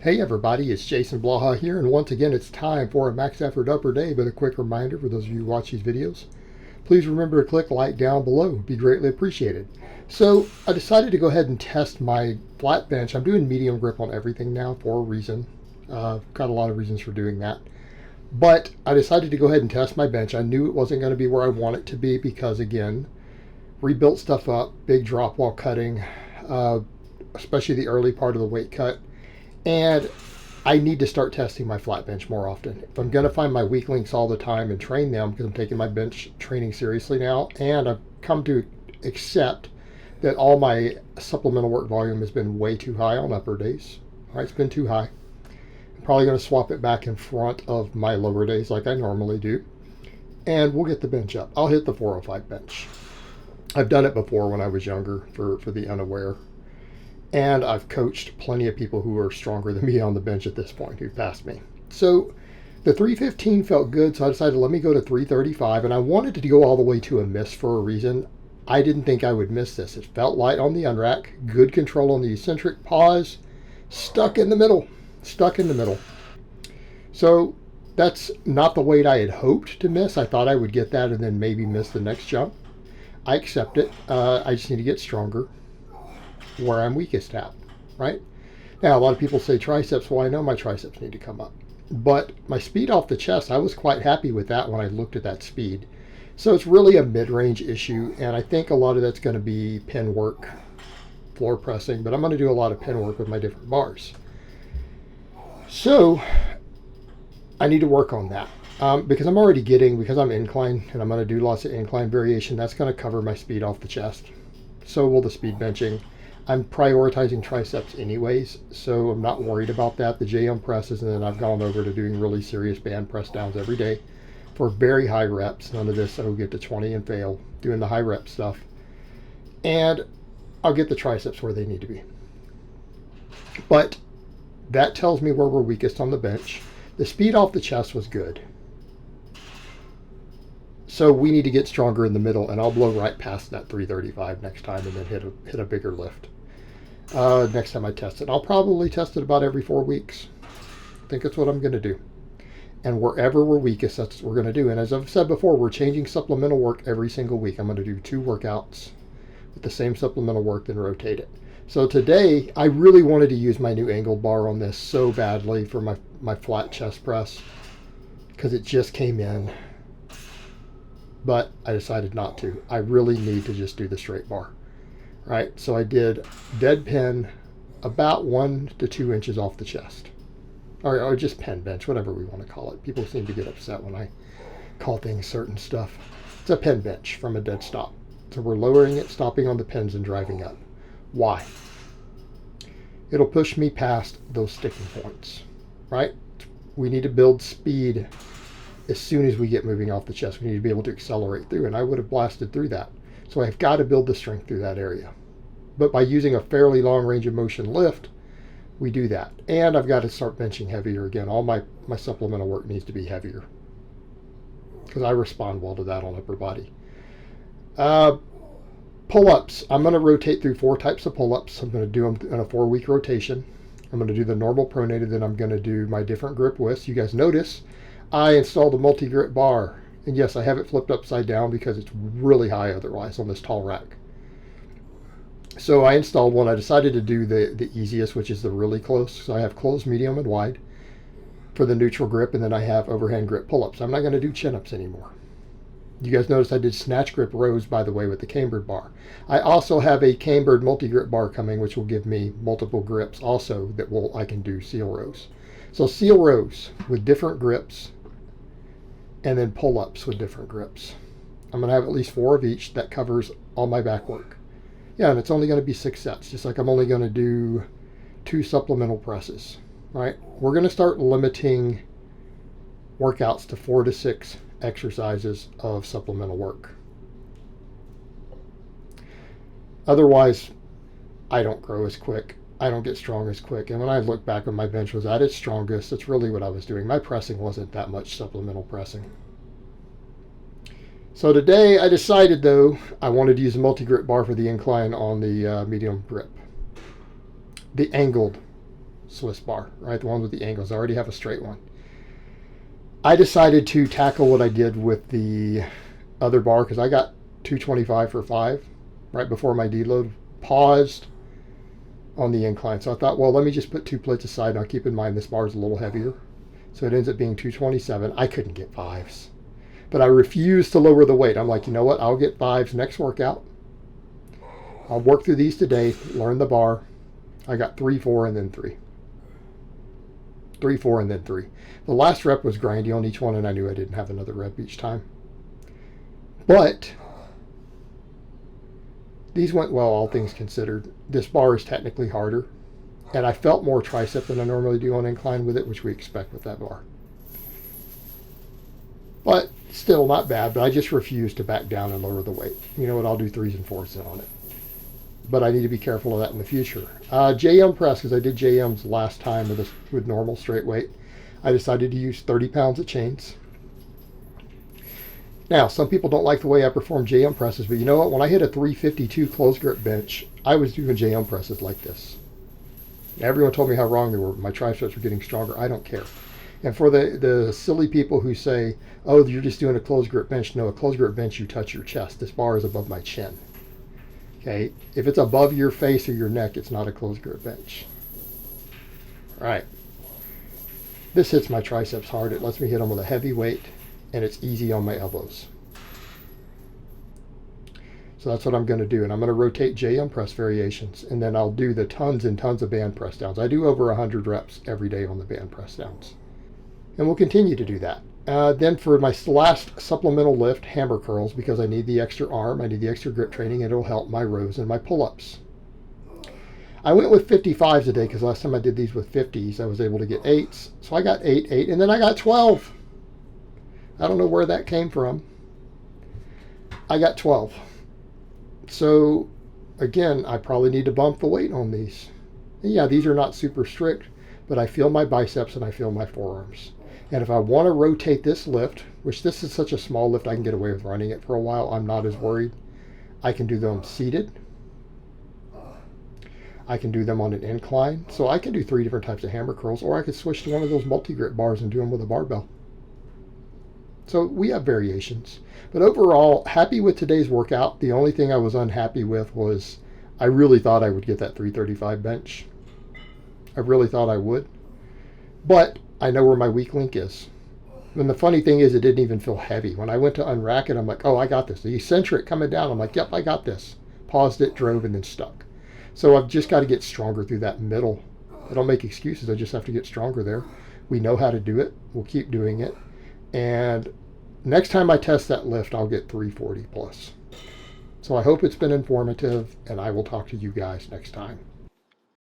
Hey everybody, it's Jason Blaha here, and once again it's time for a max effort upper day, but a quick reminder for those of you who watch these videos. Please remember to click like down below, it'd be greatly appreciated. So I decided to go ahead and test my flat bench. I'm doing medium grip on everything now for a reason. Got a lot of reasons for doing that. But I decided to go ahead and test my bench. I knew it wasn't going to be where I want it to be because, again, rebuilt stuff up, big drop while cutting, especially the early part of the weight cut. And I need to start testing my flat bench more often. If I'm going to find my weak links all the time and train them, because I'm taking my bench training seriously now, and I've come to accept that all my supplemental work volume has been way too high on upper days. All right, it's been too high. I'm probably going to swap it back in front of my lower days like I normally do, and we'll get the bench up. I'll hit the 405 bench. I've done it before when I was younger for the unaware. And I've coached plenty of people who are stronger than me on the bench at this point who've passed me. So the 315 felt good, so I decided let me go to 335, and I wanted to go all the way to a miss for a reason. I didn't think I would miss this. It felt light on the unrack, good control on the eccentric, pause, stuck in the middle. So that's not the weight I had hoped to miss. I thought I would get that and then maybe miss the next jump. I accept it. I just need to get stronger where I'm weakest at, right? Now, a lot of people say triceps. Well, I know my triceps need to come up. But my speed off the chest, I was quite happy with that when I looked at that speed. So it's really a mid-range issue, and I think a lot of that's going to be pin work, floor pressing, but I'm going to do a lot of pin work with my different bars. So I need to work on that. Because I'm incline, and I'm going to do lots of incline variation, that's going to cover my speed off the chest. So will the speed benching. I'm prioritizing triceps anyways, so I'm not worried about that. The JM presses, and then I've gone over to doing really serious band press downs every day for very high reps. None of this I'll get to 20 and fail, doing the high rep stuff. And I'll get the triceps where they need to be. But that tells me where we're weakest on the bench. The speed off the chest was good. So we need to get stronger in the middle, and I'll blow right past that 335 next time and then hit a bigger lift. Next time I test it. I'll probably test it about every 4 weeks. I think that's what I'm going to do. And wherever we're weakest, that's what we're going to do. And as I've said before, we're changing supplemental work every single week. I'm going to do 2 workouts with the same supplemental work, then rotate it. So today, I really wanted to use my new angled bar on this so badly for my flat chest press because it just came in. But I decided not to. I really need to just do the straight bar, right? So I did dead pin about 1 to 2 inches off the chest, or just pen bench, whatever we want to call it. People seem to get upset when I call things certain stuff. It's a pen bench from a dead stop. So we're lowering it, stopping on the pins and driving up. Why? It'll push me past those sticking points, right? We need to build speed. As soon as we get moving off the chest, we need to be able to accelerate through, and I would have blasted through that. So I've got to build the strength through that area. But by using a fairly long range of motion lift, we do that. And I've got to start benching heavier again. All my supplemental work needs to be heavier because I respond well to that on upper body. Pull-ups. I'm going to rotate through 4 types of pull-ups. I'm going to do them in a 4-week rotation. I'm going to do the normal pronated, then I'm going to do my different grip widths. You guys notice I installed a multi-grip bar, and yes, I have it flipped upside down because it's really high otherwise on this tall rack. So I installed one. I decided to do the easiest, which is the really close. So I have closed, medium, and wide for the neutral grip, and then I have overhand grip pull-ups. I'm not going to do chin-ups anymore. You guys notice I did snatch grip rows, by the way, with the cambered bar. I also have a cambered multi-grip bar coming, which will give me multiple grips also that I can do seal rows. So seal rows with different grips, and then pull-ups with different grips. I'm going to have at least 4 of each. That covers all my back work. Yeah, and it's only going to be 6 sets, just like I'm only going to do 2 supplemental presses, right? We're going to start limiting workouts to 4 to 6 exercises of supplemental work. Otherwise, I don't grow as quick. I don't get strong as quick. And when I look back when my bench was at its strongest, that's really what I was doing. My pressing wasn't that much supplemental pressing. So today I decided, though, I wanted to use a multi-grip bar for the incline on the medium grip. The angled Swiss bar, right? The one with the angles. I already have a straight one. I decided to tackle what I did with the other bar because I got 225 for 5 right before my deload. Paused on the incline. So I thought, well, let me just put 2 plates aside. Now keep in mind this bar is a little heavier. So it ends up being 227. I couldn't get 5s. But I refused to lower the weight. I'm like, you know what? I'll get 5s next workout. I'll work through these today, learn the bar. I got 3, 4, and then 3. 3, 4, and then 3. The last rep was grindy on each one, and I knew I didn't have another rep each time. But these went well, all things considered. This bar is technically harder, and I felt more tricep than I normally do on incline with it, which we expect with that bar. But still not bad, but I just refuse to back down and lower the weight. You know what, I'll do 3s and 4s on it. But I need to be careful of that in the future. JM press, because I did JMs last time with normal straight weight. I decided to use 30 pounds of chains. Now, some people don't like the way I perform JM presses, but you know what? When I hit a 352 close grip bench, I was doing JM presses like this. Everyone told me how wrong they were. My triceps were getting stronger. I don't care. And for the silly people who say, oh, you're just doing a close grip bench. No, a close grip bench, you touch your chest. This bar is above my chin. Okay, if it's above your face or your neck, it's not a close grip bench. All right. This hits my triceps hard. It lets me hit them with a heavy weight, and it's easy on my elbows. So that's what I'm going to do. And I'm going to rotate JM press variations, and then I'll do the tons and tons of band press downs. I do over 100 reps every day on the band press downs. And we'll continue to do that. Then for my last supplemental lift, hammer curls, because I need the extra arm, I need the extra grip training, and it'll help my rows and my pull-ups. I went with 55s a day because last time I did these with 50s, I was able to get 8s. So I got 8, 8, and then I got 12. I don't know where that came from. I got 12. So again, I probably need to bump the weight on these. And yeah, these are not super strict, but I feel my biceps and I feel my forearms. And if I want to rotate this lift, which this is such a small lift, I can get away with running it for a while. I'm not as worried. I can do them seated. I can do them on an incline. So I can do 3 different types of hammer curls, or I could switch to one of those multi-grip bars and do them with a barbell. So we have variations. But overall, happy with today's workout. The only thing I was unhappy with was I really thought I would get that 335 bench. I really thought I would. But I know where my weak link is. And the funny thing is, it didn't even feel heavy. When I went to unrack it, I'm like, oh, I got this. The eccentric coming down, I'm like, yep, I got this. Paused it, drove, and then stuck. So I've just got to get stronger through that middle. I don't make excuses. I just have to get stronger there. We know how to do it. We'll keep doing it. And next time I test that lift, I'll get 340 plus. So I hope it's been informative, and I will talk to you guys next time.